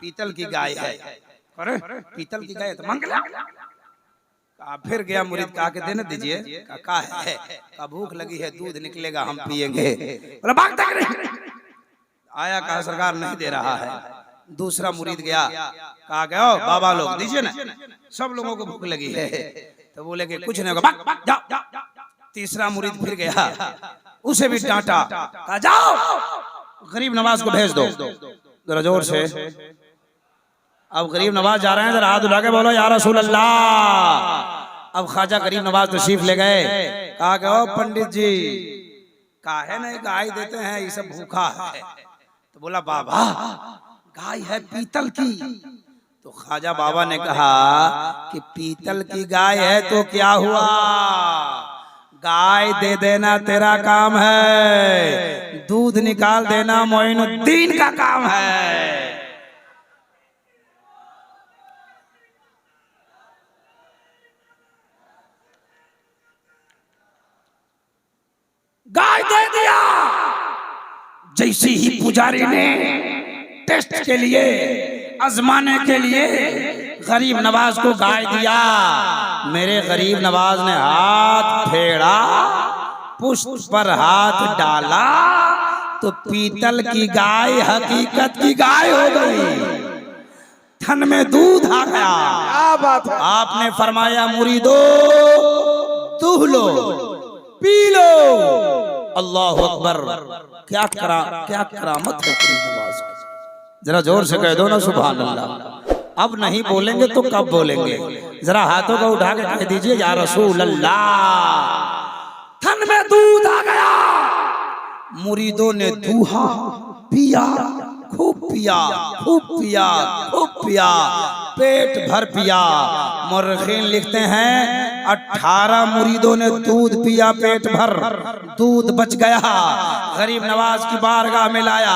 पीतल की गाय है। अरे पीतल की गाय तो मांग ला। फिर गया मुरीद, कहा के देने दीजिए। कहा है? कहा भूख लगी है, दूध निकलेगा हम पिएंगे। बोला भाग तक आया, कहा सरकार नहीं दे रहा है। दूसरा मुरीद गया, कहा गया बाबा लोग दीजिए ना, सब लोगों को भूख लगी है। तो बोले कि कुछ नहीं होगा। तीसरा मुरीद फिर गया, उसे भी डांटा, कहा जाओ गरीब नवाज को भेज दो। जरा जोर से। अब गरीब नवाज जा रहे हैं, जरा हाथ उठा के बोलो या रसूल अल्लाह। अब ख्वाजा गरीब नवाज तशरीफ ले गए। कहा कि ओ पंडित जी, काहे नहीं गाय देते हैं, ये सब भूखा है। तो बोला बाबा गाय है पीतल की। तो ख्वाजा बाबा ने कहा कि पीतल की गाय है तो क्या हुआ, गाय दे देना तेरा काम है, दूध निकाल देना मोइनुद्दीन का काम है। गाय दे दिया। जैसे ही पुजारी ने टेस्ट के लिए, आजमाने के लिए गरीब नवाज को गाय दिया। मेरे गरीब नवाज ने हाथ फेरा, पुष्प पर हाथ डाला तो पीतल की गाय हकीकत की गाय हो गई, थन में दूध आ गया। क्या बात है। आपने फरमाया मुरीदो दूह लो, पी लो। अल्लाह अकबर। क्या करामत है गरीब नवाज की। जरा जोर से कह दो ना सुभान अल्लाह। अब नहीं बोलेंगे तो कब बोलेंगे? जरा हाथों को उठा के कह दीजिए या रसूल अल्लाह। थन में दूध आ गया, मुरीदों ने दूहा, पिया, खूब पिया, खूब पिया, खूब पिया, पेट भर पिया। मुर्खीन लिखते हैं 18 मुरीदों ने दूध पिया पेट भर, दूध बच गया। गरीब नवाज की बारगाह में लाया,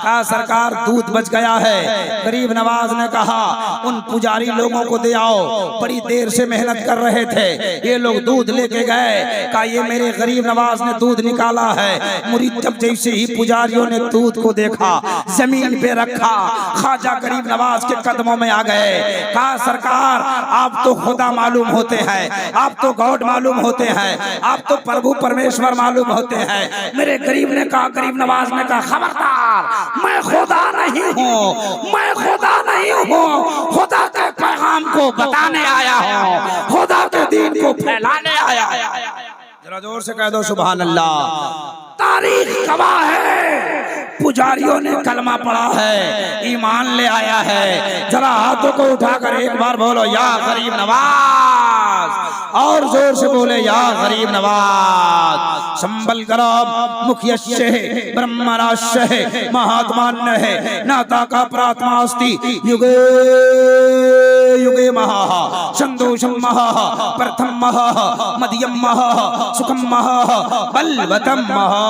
कहा सरकार दूध बच गया है। गरीब नवाज ने कहा उन पुजारी लोगों को दे आओ, बड़ी देर से मेहनत कर रहे थे, ये लोग दूध लेके गए। कहा ये मेरे गरीब नवाज ने दूध निकाला है। मुरीद जब जैसे ही पुजारियों ने दूध को देखा, जमीन पे रखा, ख्वाजा गरीब नवाज के कदमों में आ गए। कहा सरकार आप तो खुदा मालूम होते हैं, आप तो गॉड मालूम होते हैं, आप तो प्रभु परमेश्वर मालूम होते हैं। मेरे गरीब ने कहा, गरीब नवाज ने कहा खबरदार, मैं खुदा नहीं हूँ, मैं खुदा नहीं हूँ, खुदा के पैगाम को बताने आया हूँ, खुदा के दीन को फैलाने आया हूँ। जरा जोर से कह दो सुभान अल्लाह। तारीख गवाह है, पुजारियों ने कलमा पढ़ा है, ईमान ले आया है। जरा हाथों को उठाकर एक बार बोलो या गरीब नवाज, और जोर से बोले या गरीब नवाज। संबल करो मुखिया है, ब्रह्मराश्य है, महात्मान्य है, नाता का प्रात्मास्ति, युगे युगे महा संदोषम महा प्रथम महा मध्यम महा सुखम महा बलवतम महा।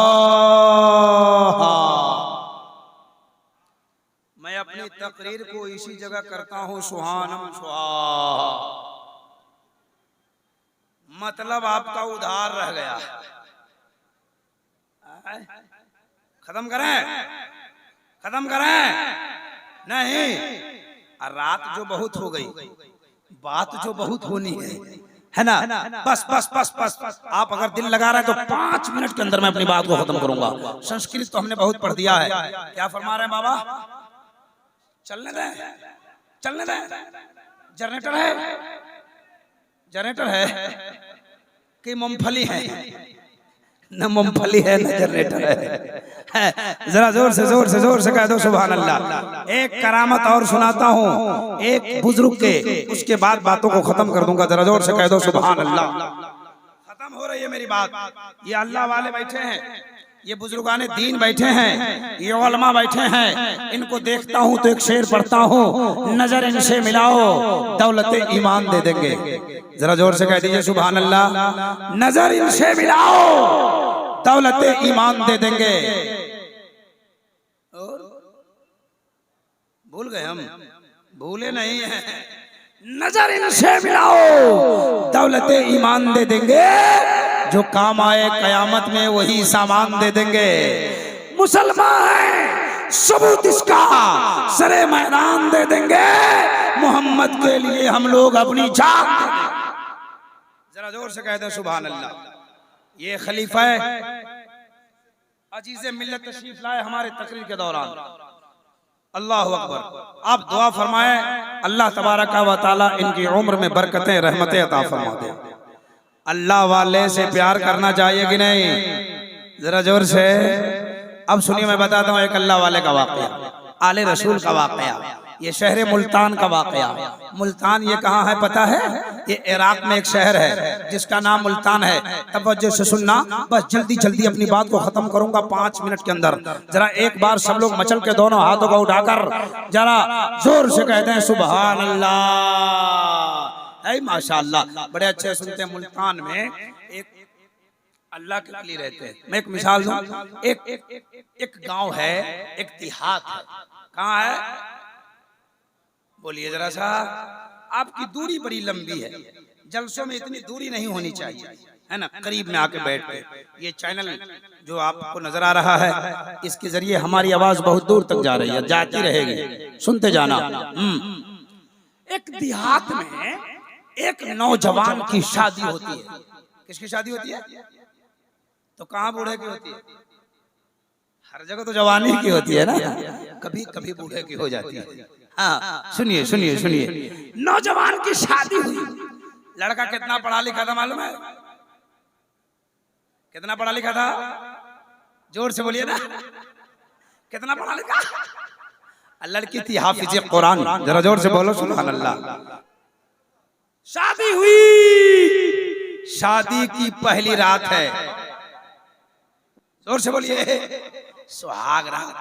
मैं अपनी तकरीर को इसी जगह करता हूँ सुहानम सुहा, मतलब आपका उधार रह गया। खत्म करें, खत्म करें नहीं। रात जो बहुत हो गई, बात जो बहुत होनी है ना। बस बस बस बस बस आप अगर दिल लगा रहे हैं तो 5 मिनट के अंदर मैं अपनी बात को खत्म करूंगा। संस्कृत तो हमने बहुत पढ़ दिया है। क्या फरमा रहे हैं बाबा? चलने दें, चलने दें। जनरेटर है, जनरेटर है कि मूंगफली है? न मूंगफली है न जनरेटर है। जरा जोर से कह दो सुभान अल्लाह। एक करामत और सुनाता हूँ एक बुजुर्ग के, उसके बाद बातों को खत्म कर दूंगा। जरा जोर से कह दो सुभान अल्लाह। खत्म हो रही है मेरी बात। ये अल्लाह वाले बैठे हैं, ये बुजुर्गाने दीन बैठे हैं, ये उलमा बैठे हैं। इनको देखता हूँ तो एक शेर पढ़ता हूँ, नजर इनसे मिलाओ दौलते ईमान दे देंगे। जरा जोर से कह दीजिए सुभान अल्लाह। नजर इनसे मिलाओ दौलते ईमान दे देंगे। और भूल गए हम? भूले नहीं है। नजर इनसे मिलाओ दौलते ईमान दे देंगे, जो काम आए कयामत में वही सामान दे देंगे। मुसलमान है सबूत इसका, सरे मैदान दे देंगे, मोहम्मद के लिए हम लोग अपनी जान दे देंगे। जरा जोर से कह दो सुभान अल्लाह। ये खलीफा अजीज़े मिल्लत तशरीफ लाए हमारे तकरीर के दौरान। अल्लाह अकबर। आप दुआ फरमाए अल्लाह तबारक व तआला इनकी उम्र में बरकतें रहमतें अता फरमा दे। अल्लाह वाले से प्यार करना चाहिए कि नहीं? जरा जोर से। अब सुनिए मैं बताता हूँ एक अल्लाह वाले का वाकया, आले रसूल का वाकया। ये शहर मुल्तान का वाकया। मुल्तान ये कहाँ है पता है? ये इराक में एक शहर है जिसका नाम मुल्तान है। तवज्जो से सुनना, बस जल्दी जल्दी अपनी बात को खत्म करूंगा 5 मिनट के अंदर। जरा एक बार सब लोग मचल के दोनों हाथों को उठाकर जरा जोर से कहते हैं सुभान अल्लाह। है माशाअल्लाह, बड़े अच्छे सुनते हैं। मुल्तान में एक अल्लाह के वली रहते हैं। मैं एक मिसाल दूं, एक गांव है, एक देहात है। कहाँ है? बोलिए जरा सा। आपकी दूरी बड़ी लंबी है, जलसों में इतनी दूरी नहीं होनी चाहिए, है ना। करीब में आके बैठ के ये चैनल जो आपको नजर आ रहा है, इसके जरिए हमारी आवाज बहुत दूर तक जा रही है, जाती रहेगी, सुनते जाना। एक देहात में एक नौजवान की शादी होती है। किसकी शादी होती है? तो कहाँ बूढ़े की होती है? हर जगह तो जवानी की होती है ना, कभी कभी बूढ़े की हो जाती है। हाँ सुनिए सुनिए सुनिए, नौजवान की शादी हुई। लड़का कितना पढ़ा लिखा था मालूम है? कितना पढ़ा लिखा था? जोर से बोलिए ना, कितना पढ़ा लिखा? लड़की थी हाफिज कुरान। जरा जोर से बोलो सुभान अल्लाह। शादी हुई, शादी की पहली रात है। जोर से बोलिए, सुहाग रात।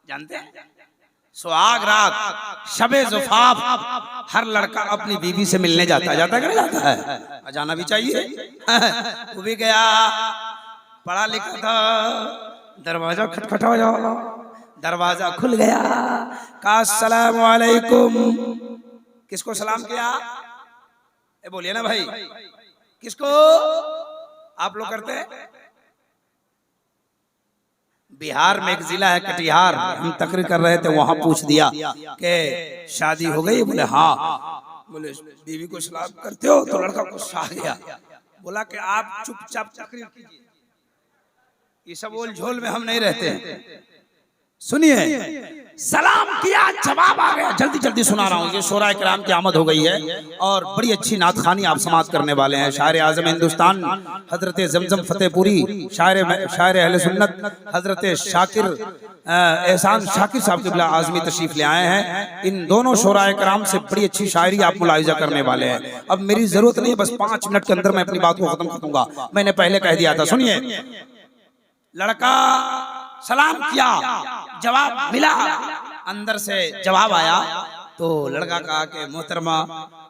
जानते हैं सुहाग रात, शबे ज़ुफ़ाफ, हर लड़का अपनी बीवी से मिलने जाता है। जाता है कि नहीं जाता है? जाना भी चाहिए। वो भी गया, पढ़ा लिखा था। दरवाजा खटखटाया, दरवाजा खुल गया, कहा अस्सलाम वालेकुम। किसको सलाम किया? ए बोलिए ना भाई, किसको? आप लोग करते हैं? बिहार में एक जिला है कटिहार, हम तकरीर कर रहे थे, वहां पूछ दिया कि शादी हो गई? बोले हाँ। बोले बीवी को सलाम करते हो? तो लड़का गुस्सा आ गया, बोला कि आप चुपचाप तकरीर कीजिए, ये सब बोल झोल में हम नहीं रहते हैं। सुनिए, सलाम किया, जवाब आ गया। जल्दी जल्दी सुना रहा हूँ, ये शोरा इकराम की आमद हो गई है और बड़ी अच्छी नात खानी आप समाप्त करने वाले हैं। शायर आज़म हिंदुस्तान हजरत जमजम फतेहपुरी, शायर अहले सुन्नत हजरत शाकिर एहसान शाकिर साहब क़िबला आज़मी तशरीफ ले आए हैं। इन दोनों शोरा इकराम से बड़ी अच्छी शायरी आप मुलाहिजा करने वाले हैं। अब मेरी जरूरत नहीं है, बस 5 मिनट के अंदर मैं अपनी बात को खत्म कर दूंगा। मैंने पहले कह दिया था। सुनिए, लड़का सलाम किया, जवाब मिला, अंदर से जवाब आया। तो लड़का कहा कि मोहतरमा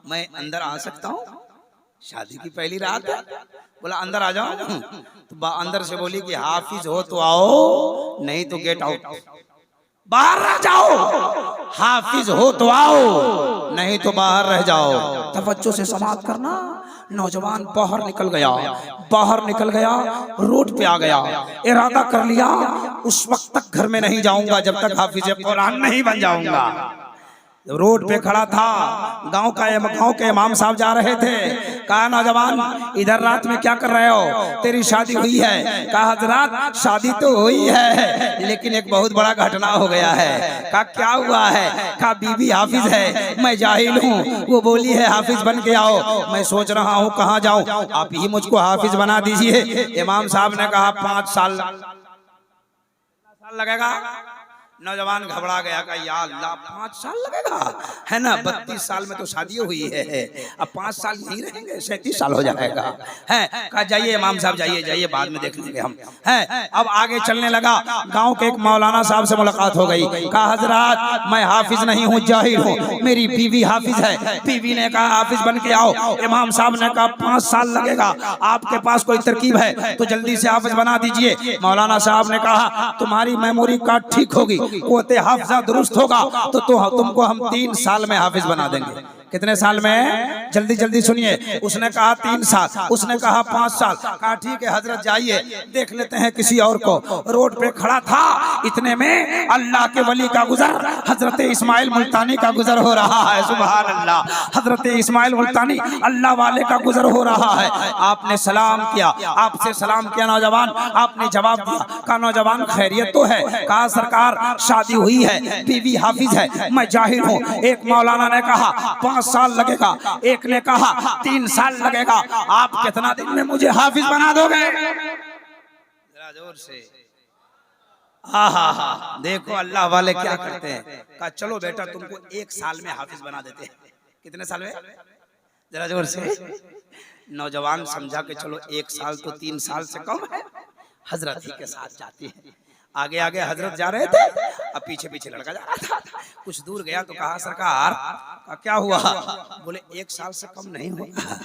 मैं अंदर आ सकता हूँ? शादी की पहली रात है। बोला अंदर आ जाओ। तो अंदर से बोली कि हाफिज हो तो आओ, नहीं तो गेट आउट, बाहर रह जाओ। हाफिज हो तो आओ, नहीं तो बाहर रह जाओ। तवज्जो से समाअत करना। नौजवान बाहर निकल गया, बाहर निकल गया, रोड पे आ गया। इरादा कर लिया उस वक्त तक घर में नहीं जाऊंगा जब तक हाफिज कुरान नहीं बन जाऊंगा। रोड पे खड़ा था, गांव के इमाम साहब जा रहे थे। कहा नौजवान इधर रात में क्या कर रहे हो? तेरी शादी हुई है? कहा हजरात शादी तो हुई है, लेकिन एक बहुत बड़ा घटना हो गया है। कहा क्या हुआ है? कहा बीवी हाफिज है, मैं जाहिल हूँ, वो बोली है हाफिज बन के आओ। मैं सोच रहा हूँ कहाँ जाऊँ, आप ही मुझको हाफिज बना दीजिए। इमाम साहब ने कहा 5 साल लगेगा। नौजवान घबरा गया, का या अल्लाह 5 साल लगेगा, है ना? 32 साल में तो शादी हुई है, अब 5 साल नहीं रहेंगे, 37 साल हो जाएगा। है कहा जाइए इमाम साहब, जाइए जाइए, बाद में देख लेंगे हम। है अब आगे चलने लगा। गांव के एक मौलाना साहब से मुलाकात हो गई। कहा हजरात मैं हाफिज नहीं हूँ, जाहिल हूँ, मेरी बीवी हाफिज है। बीवी ने कहा हाफिज बन के आओ। इमाम साहब ने कहा 5 साल लगेगा, आपके पास कोई तरकीब है तो जल्दी से हाफिज बना दीजिए। मौलाना साहब ने कहा तुम्हारी मेमोरी कार्ड ठीक होगी, कोते हाफिजा दुरुस्त होगा तो तुमको हम 3 साल में हाफिज बना देंगे। कितने साल में? जल्दी जल्दी सुनिए। उसने कहा 3 साल, उसने कहा 5 साल। कहा ठीक है हजरत जाइए, देख लेते हैं किसी और को। रोड पे खड़ा था, इतने में अल्लाह के वली का गुजर हजरत इस्माइल मुल्तानी का गुजर हो रहा है। सुभान अल्लाह, हजरत इस्माइल मुल्तानी अल्लाह वाले का गुजर हो रहा है। आपने सलाम किया, आपसे सलाम किया नौजवान, आपने जवाब दिया। कहा नौजवान खैरियत तो है? कहा सरकार शादी हुई है, बीवी हाफिज है, मैं जाहिल हूँ। एक मौलाना ने कहा 5 साल लगेगा, एक ने कहा 3 साल लगेगा, आप कितना दिन में मुझे हाफिज बना दोगे? जरा जोर से हा। देखो अल्लाह वाले क्या करते हैं। कहा चलो बेटा तुमको 1 साल में हाफिज बना देते हैं। कितने साल में? जरा जोर से। नौजवान समझा के चलो 1 साल तो 3 साल से कम है, हजरत ही के साथ जाते हैं। आगे आगे हजरत जा रहे थे, अब पीछे पीछे लड़का जा रहा था। कुछ दूर गया तो कहा सरकार क्या हुआ? बोले 1 साल से कम नहीं होगा।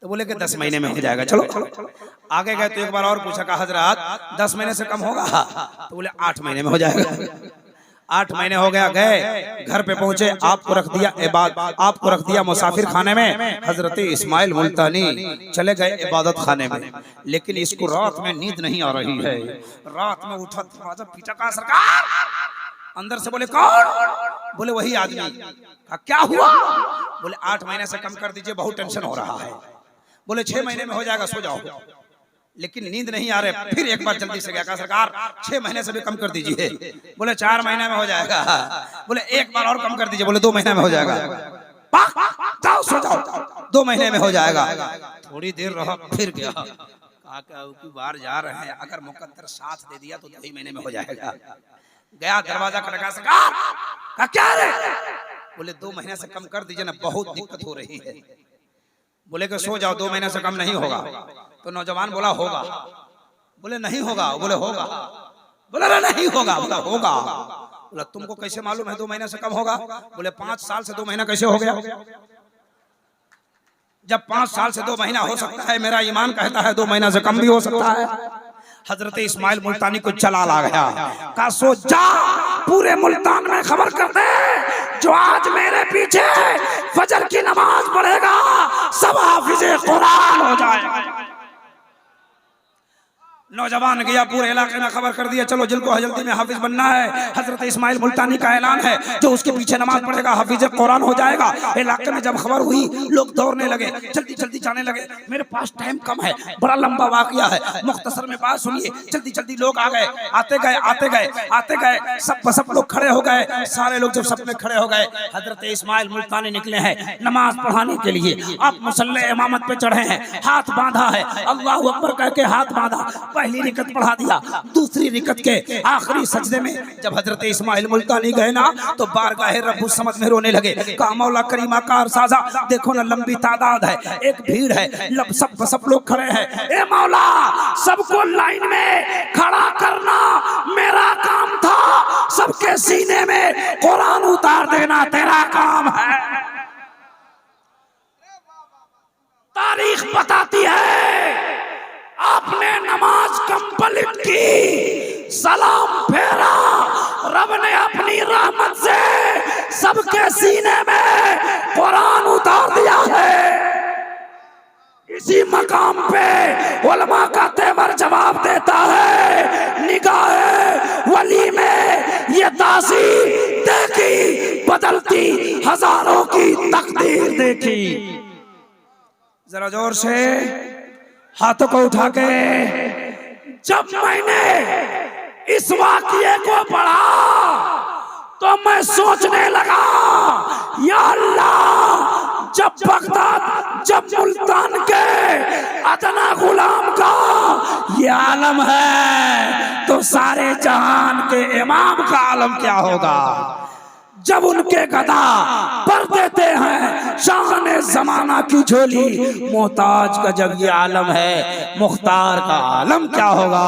तो बोले कि 10 महीने में हो जाएगा। चलो आगे गए तो एक बार और पूछा, कहा हजरत 10 महीने से कम होगा? तो बोले 8 महीने में हो जाएगा। 8 महीने हो गया, गए घर पे पहुंचे, आपको रख दिया मुसाफिर खाने में। हजरत इस्माइल मुल्तानी चले गए इबादत खाने में, लेकिन इसको रात में नींद नहीं आ रही है। रात में उठा दरवाजा पीटा, कहा सरकार। अंदर से बोले कौन? बोले वही आदमी। कहा क्या हुआ? बोले 8 महीने से कम कर दीजिए, बहुत टेंशन हो रहा है। बोले 6 महीने में हो जाएगा, सो जाओ। लेकिन नींद नहीं आ रहे, फिर एक बार जल्दी से गया, कहा सरकार 6 महीने से भी कम कर दीजिए। बोले 4 महीने में हो जाएगा। बोले एक बार और कम कर दीजिए। बोले 2 महीने में हो जाएगा। जाओ सो जाओ, 2 महीने में हो जाएगा। थोड़ी देर रहा, फिर गया, कहा की बार जा रहे हैं, अगर मुकद्दर साथ दे दिया तो 2 ही महीने में हो जाएगा। गया, दरवाजा खटखा, सरकार कहा क्या रे? बोले 2 महीने से कम कर दीजिए ना, बहुत दिक्कत हो रही है। बोले कि सो जाओ, 2 महीने से कम नहीं होगा। तो नौजवान बोला होगा। बोले नहीं होगा। बोले होगा। बोला नहीं होगा। बोला होगा। बोला तुमको कैसे मालूम है 2 महीने से कम होगा? बोले 5 साल से 2 महीना कैसे हो गया? जब 5 साल से 2 महीना हो सकता है, मेरा ईमान कहता है 2 महीना से कम भी हो सकता है। हजरत इस्माइल मुल्तानी को जलाल आ गया, कहा सो जा, पूरे मुल्तान में खबर कर दे, जो आज मेरे पीछे फजर की नमाज पढ़ेगा सब हाफिज़े कुरान हो जाएगा। नौजवान गया, पूरे इलाके में खबर कर दिया, चलो जिनको जल्दी में हाफिज बनना है, हजरत इस्माइल मुल्तानी का ऐलान है, जो उसके पीछे नमाज पढ़ेगा हाफिज कुरान हो जाएगा। इलाके में जब खबर हुई, लोग दौड़ने लगे, जल्दी जल्दी जाने लगे। मेरे पास टाइम कम है, बड़ा लंबा वाकया है, मुख्तसर में बात सुनिए। जल्दी जल्दी लोग आ गए, आते गए आते गए आते गए, सब लोग खड़े हो गए। सारे लोग जब सब में खड़े हो गए, हजरत इस्माइल मुल्तानी निकले हैं नमाज पढ़ाने के लिए। आप मुसल्ले इमामत पे चढ़े हैं, हाथ बांधा है, अल्लाहु अकबर कह के हाथ बांधा, पहली रिकत पढ़ा दिया। दूसरी रिकत के आखिरी सजदे में जब हजरत इस्माइल मुल्तानी गए ना, तो बारगाहे रब्बुस समद में रोने लगे। कहा मौला करीमा कार साजा, देखो ना लंबी तादाद है, एक भीड़ है, सब लोग खड़े हैं। ए मौला, सबको लाइन में खड़ा करना मेरा काम था, सबके सीने में कुरान उतार देना तेरा काम है। तारीख बताती है, आपने नमाज कंप्लीट की, सलाम फेरा, रब ने अपनी रहमत से सबके सीने में कुरान उतार दिया है। इसी मकाम पे उलमा का तेवर जवाब देता है, निगाहे वली में ये तासीर देखी, बदलती हजारों की तकदीर देखी। जरा जोर से हाथों को उठा के, जब मैंने इस वाक़ये को पढ़ा तो मैं सोचने लगा, या अल्लाह, जब बगदाद, जब मुल्तान के अदना गुलाम का ये आलम है, तो सारे जहान के इमाम का आलम क्या होगा? जब उनके गदा पर देते हैं शान जमाना की झोली, मोहताज का जब ये आलम है, मुख्तार का आलम क्या होगा?